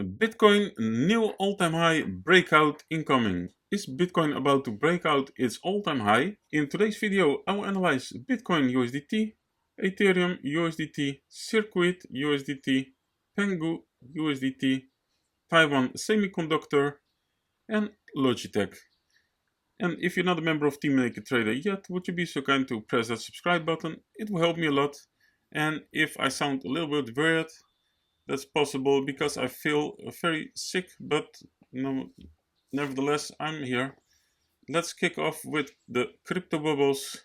Bitcoin new all-time high breakout incoming. Is Bitcoin about to break out its all-time high? In today's video, I will analyze Bitcoin USDT, Ethereum USDT, Zircuit USDT, PENGU USDT, Taiwan Semiconductor, and Logitech. And if you're not a member of Team NakedTrader yet, would you be so kind to press that subscribe button? It will help me a lot. And if I sound a little bit weird, that's possible because I feel very sick, but no, nevertheless, I'm here. Let's kick off with the CryptoBubbles.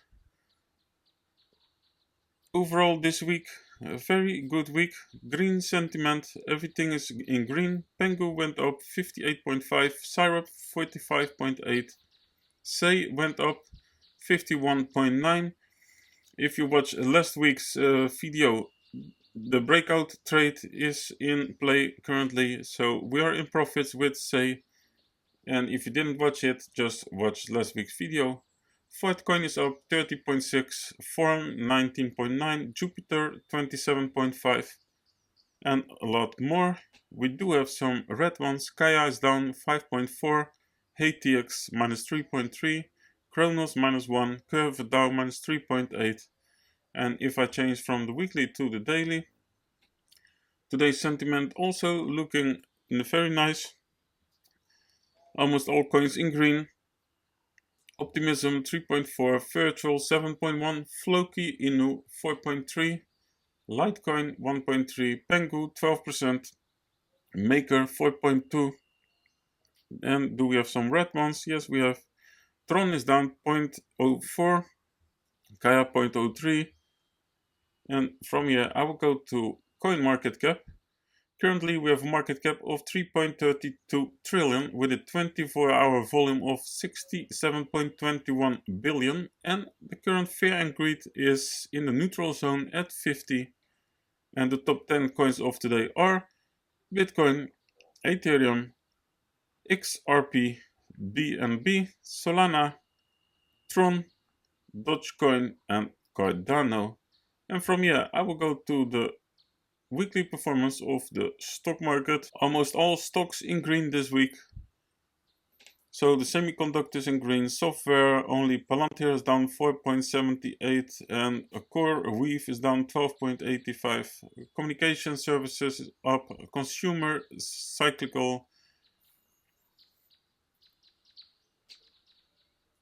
Overall this week, a very good week. Green sentiment, everything is in green. PENGU went up 58.5, Syrup 45.8, Say went up 51.9. If you watch last week's video, the breakout trade is in play currently, so we are in profits with Say. And if you didn't watch it, just watch last week's video. Coin is up 30.6, Forum 19.9, Jupiter 27.5, and a lot more. We do have some red ones. Kaya is down 5.4, HTX minus 3.3, Kronos minus 1, Curve Dow minus 3.8. And if I change from the weekly to the daily, today's sentiment also looking very nice. Almost all coins in green. Optimism 3.4, Virtual 7.1, Floki Inu 4.3, Litecoin 1.3, Pengu 12%, Maker 4.2. And do we have some red ones? Yes, we have. Tron is down 0.04, Kaya 0.03. And from here, I will go to CoinMarketCap. Currently, we have a market cap of 3.32 trillion with a 24-hour volume of 67.21 billion. And the current fear and greed is in the neutral zone at 50. And the top 10 coins of today are Bitcoin, Ethereum, XRP, BNB, Solana, Tron, Dogecoin, and Cardano. And from here, I will go to the weekly performance of the stock market. Almost all stocks in green this week. So the semiconductors in green, software only Palantir is down 4.78 and a core Weave is down 12.85. Communication services is up, consumer cyclical,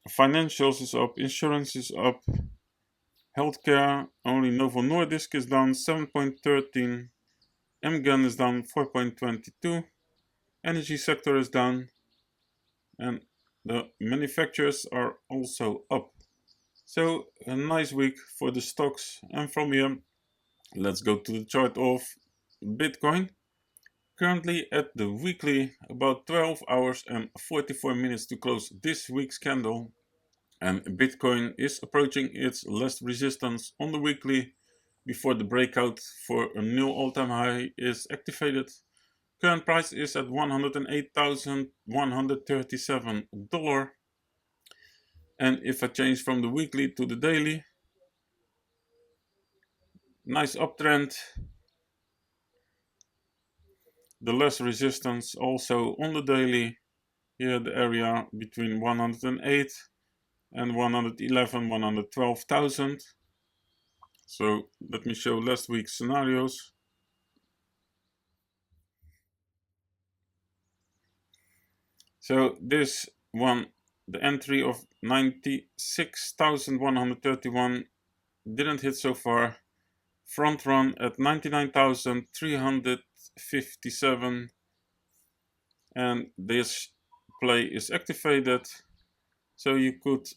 financials is up, insurance is up. Healthcare, only Novo Nordisk is down 7.13, MGen is down 4.22, energy sector is down, and the manufacturers are also up. So a nice week for the stocks. And from here, let's go to the chart of Bitcoin. Currently at the weekly, about 12 hours and 44 minutes to close this week's candle. And Bitcoin is approaching its last resistance on the weekly before the breakout for a new all-time high is activated. Current price is at $108,137. And if I change from the weekly to the daily, nice uptrend. The last resistance also on the daily. Here the area between 108 and 111, 112,000. So let me show last week's scenarios. So this one, the entry of 96,131 didn't hit so far. Front run at 99,357. And this play is activated. So you could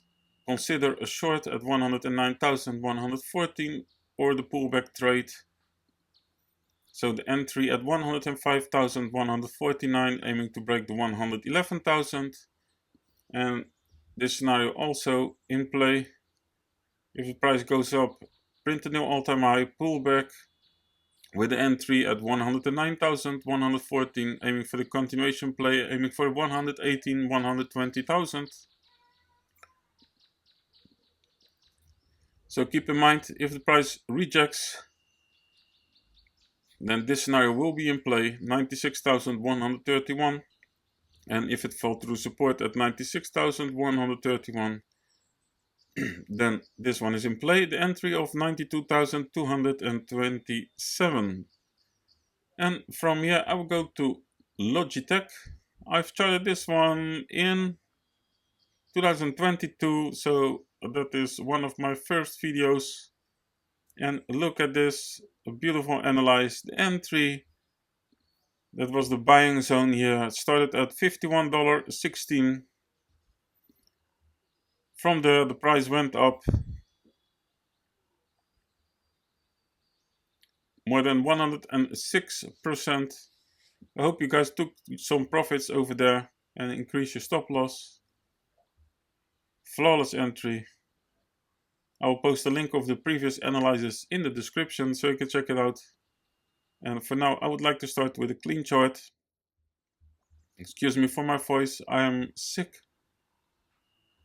consider a short at 109,114 or the pullback trade. So the entry at 105,149, aiming to break the 111,000. And this scenario also in play. If the price goes up, print a new all-time high, pullback with the entry at 109,114, aiming for the continuation play, aiming for 118, 120,000. So keep in mind, if the price rejects then this scenario will be in play, 96,131. And if it falls through support at 96,131, then this one is in play, the entry of 92,227. And from here I will go to Logitech. I've charted this one in 2022, so that is one of my first videos. And look at this, a beautiful analyze. The entry, that was the buying zone here. It started at $51.16. From there, the price went up more than 106%. I hope you guys took some profits over there and increase your stop loss. Flawless entry. I will post a link of the previous analysis in the description so you can check it out. And for now, I would like to start with a clean chart. Excuse me for my voice, I am sick,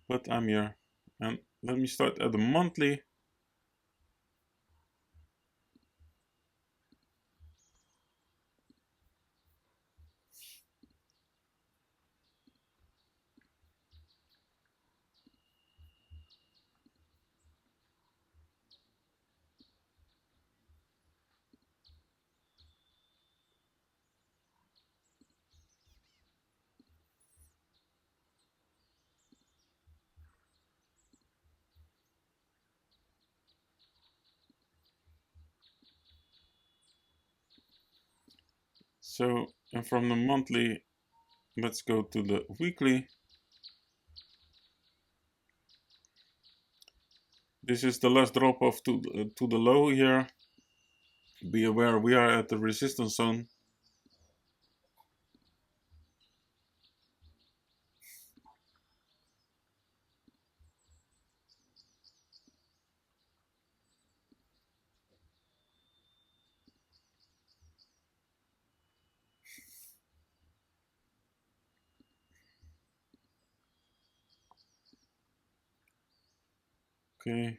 but I'm here. And let me start at the monthly. So, and from the monthly, let's go to the weekly. This is the last drop off to the low here. Be aware we are at the resistance zone. Okay.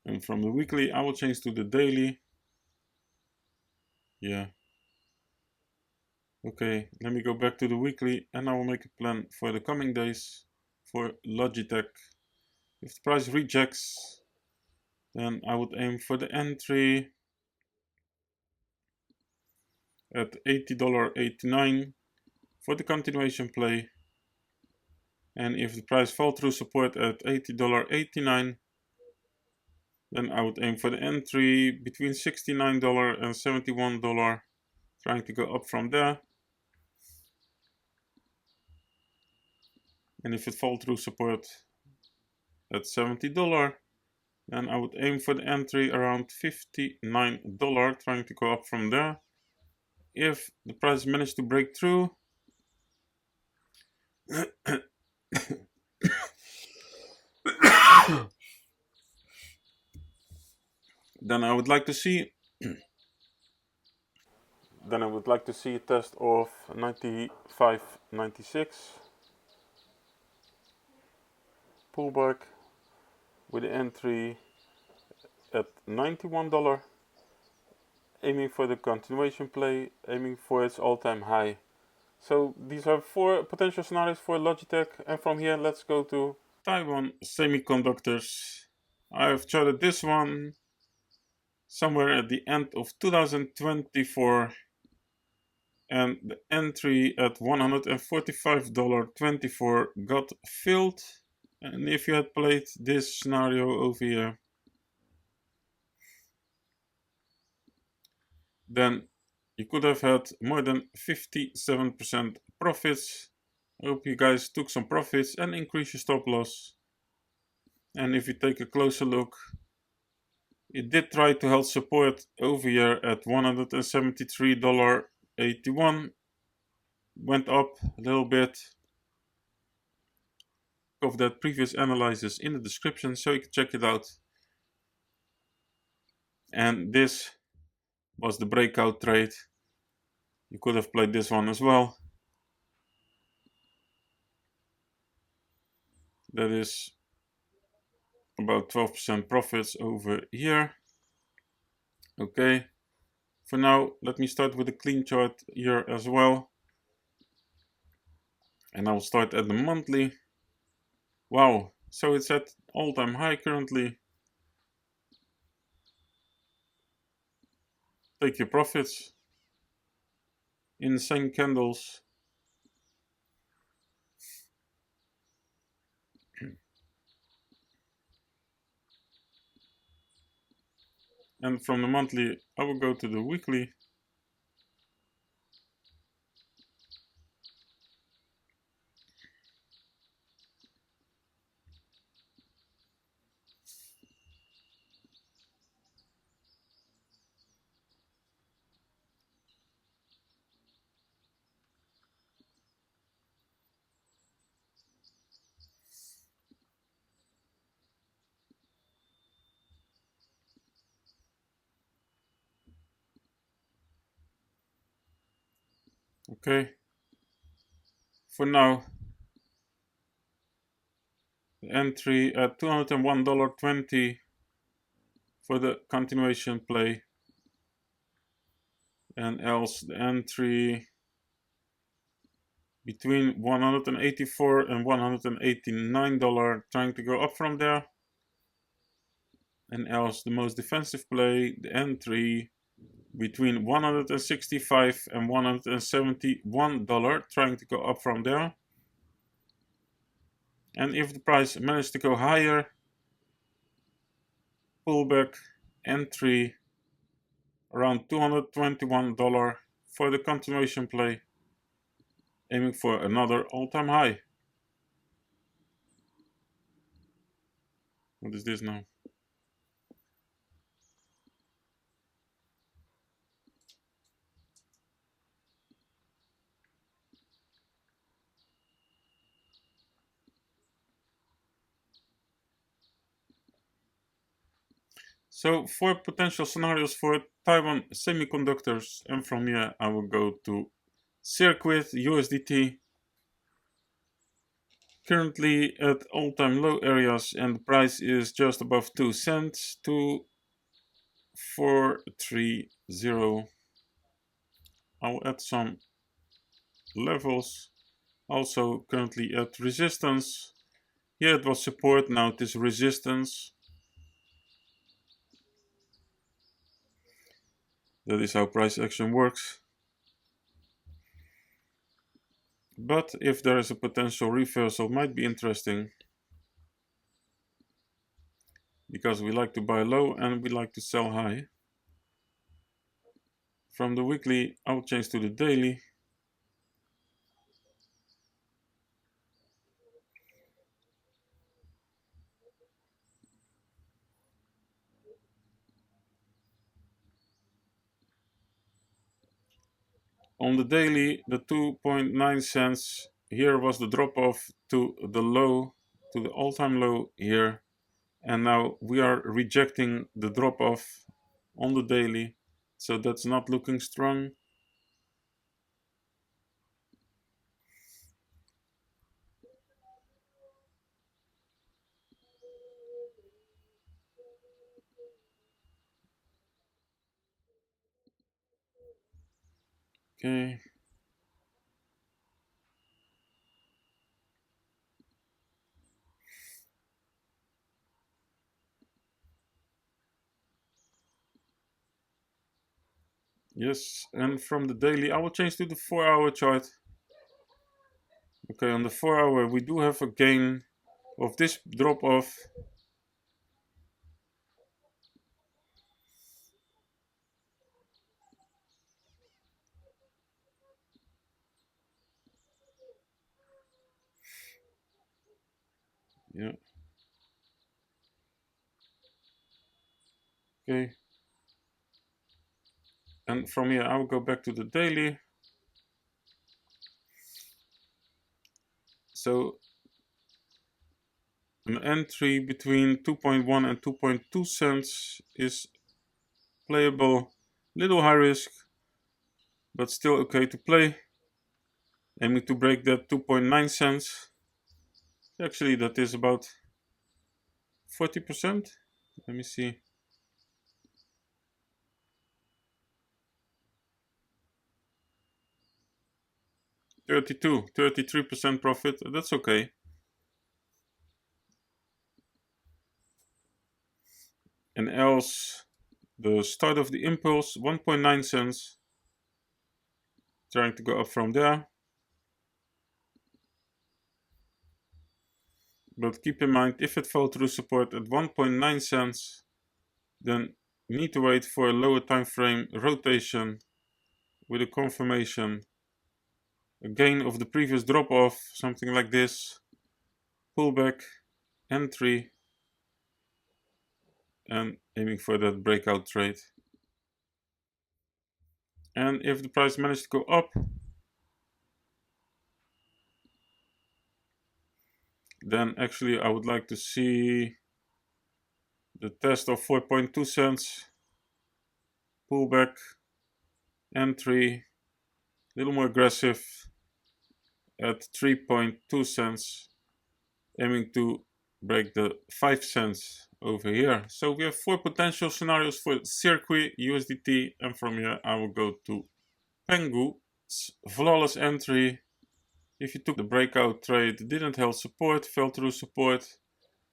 And from the weekly, I will change to the daily. Yeah. Okay, let me go back to the weekly and I will make a plan for the coming days for Logitech. If the price rejects, then I would aim for the entry at $80.89 for the continuation play. And if the price falls through support at $80.89, then I would aim for the entry between $69 and $71, trying to go up from there. And if it falls through support at $70, then I would aim for the entry around $59, trying to go up from there. If the price managed to break through, then I would like to see a test of 95.96, pullback with the entry at $91, aiming for the continuation play, aiming for its all-time high. So these are 4 potential scenarios for Logitech, and from here let's go to Taiwan Semiconductors. I have charted this one somewhere at the end of 2024, and the entry at $145.24 got filled. And if you had played this scenario over here, then you could have had more than 57% profits. I hope you guys took some profits and increase your stop loss. And if you take a closer look, it did try to hold support over here at $173.81. Went up a little bit. Of that previous analysis in the description so you can check it out. And this was the breakout trade. You could have played this one as well. That is about 12% profits over here. Okay, for now let me start with a clean chart here as well, and I'll start at the monthly. Wow, so it's at all-time high currently. Take your profits. Insane candles. And from the monthly I will go to the weekly. Okay, for now the entry at $201.20 for the continuation play, and else the entry between $184 and $189, trying to go up from there. And else the most defensive play, the entry between $165 and $171, trying to go up from there. And if the price managed to go higher, pullback entry around $221 for the continuation play, aiming for another all-time high. What is this now? So 4 potential scenarios for Taiwan Semiconductors, and from here I will go to Zircuit USDT, currently at all-time low areas, and the price is just above 2 cents, 2,430. I'll add some levels. Also currently at resistance. Here it was support, now it is resistance. That is how price action works. But if there is a potential reversal, might be interesting, because we like to buy low and we like to sell high. From the weekly, I'll change to the daily. On the daily, the 2.9 cents here was the drop off to the low, to the all-time low here, and now we are rejecting the drop off on the daily, so that's not looking strong. Okay. Yes, and from the daily I will change to the 4-hour chart. Okay, on the 4-hour we do have a gain of this drop off. Yeah. Okay. And from here I will go back to the daily. So an entry between 2.1 and 2.2 cents is playable, little high risk, but still okay to play. Aiming to break that 2.9 cents. Actually, that is about 40%. Let me see. 33% profit. That's okay. And else, the start of the impulse, 1.9 cents. Trying to go up from there. But keep in mind, if it fell through support at 1.9 cents, then you need to wait for a lower time frame rotation with a confirmation, a gain of the previous drop off, something like this, pullback, entry, and aiming for that breakout trade. And if the price managed to go up, then actually I would like to see the test of 4.2 cents, pullback, entry, a little more aggressive at 3.2 cents, aiming to break the 5 cents over here. So we have 4 potential scenarios for Zircuit, USDT, and from here I will go to PENGU. It's flawless entry. If you took the breakout trade, didn't hold support, fell through support,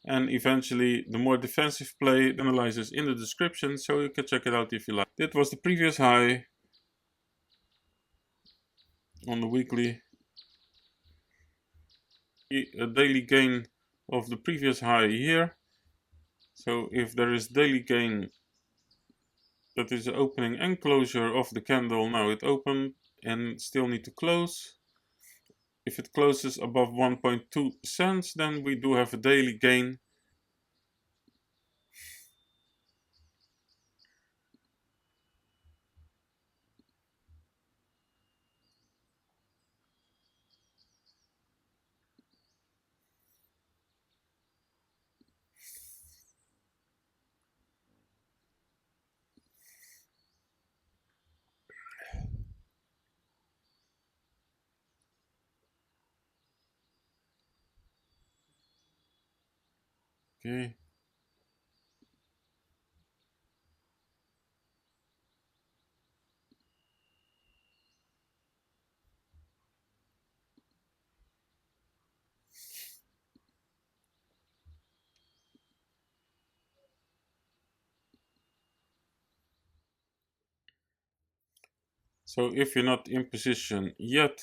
and eventually the more defensive play, the analysis in the description, so you can check it out if you like. That was the previous high on the weekly. A daily gain of the previous high here. So if there is daily gain, that is the opening and closure of the candle. Now it opened and still need to close. If it closes above 1.2 cents, then we do have a daily gain. Okay. So if you're not in position yet,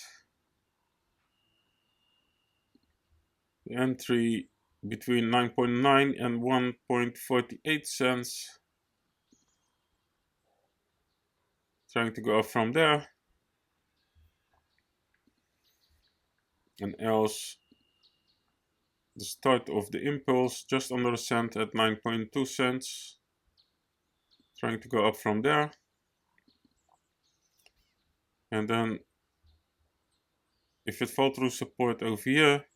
the entry between 9.9 and 1.48 cents. Trying to go up from there. And else the start of the impulse just under a cent at 9.2 cents. Trying to go up from there. And then if it fall through support over here,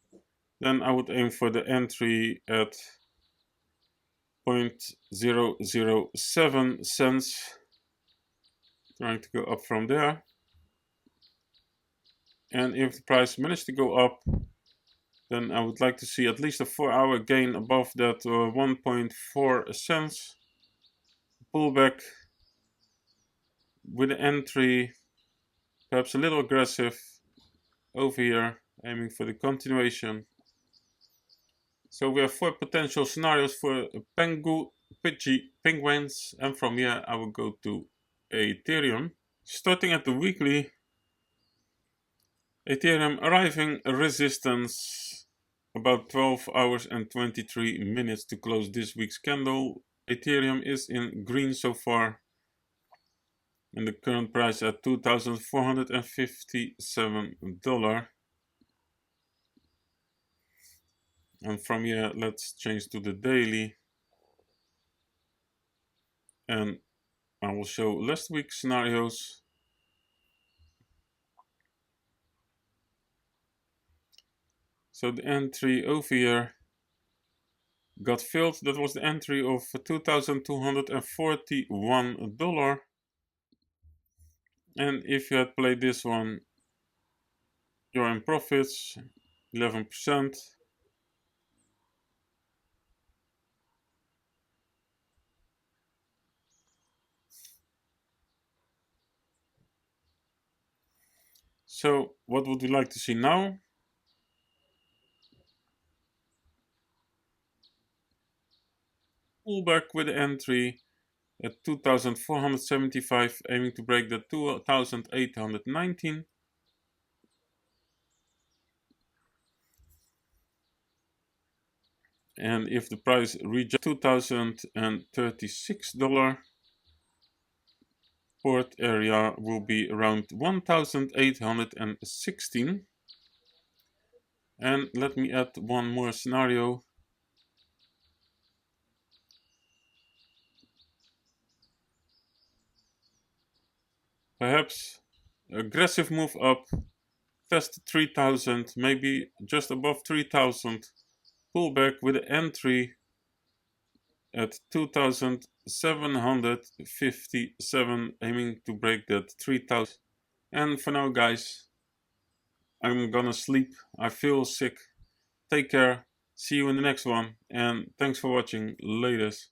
then I would aim for the entry at 0.007 cents. Trying to go up from there. And if the price managed to go up, then I would like to see at least a 4-hour gain above that 1.4 cents. Pullback with an entry, perhaps a little aggressive over here, aiming for the continuation. So we have 4 potential scenarios for PENGU, Pidgey, Penguins, and from here I will go to Ethereum. Starting at the weekly, Ethereum arriving resistance about 12 hours and 23 minutes to close this week's candle. Ethereum is in green so far, and the current price at $2,457. And from here, let's change to the daily, and I will show last week's scenarios. So the entry over here got filled. That was the entry of $2,241. And if you had played this one, you're in profits, 11%. So what would we like to see now? Pullback with the entry at 2,475, aiming to break the 2,819. And if the price reaches $2,036, port area will be around 1,816. And let me add one more scenario. Perhaps aggressive move up, test 3,000, maybe just above 3,000, pullback with an entry at 2,757, aiming to break that 3,000. And for now, guys, I'm gonna sleep. I feel sick. Take care. See you in the next one. And thanks for watching. Latest.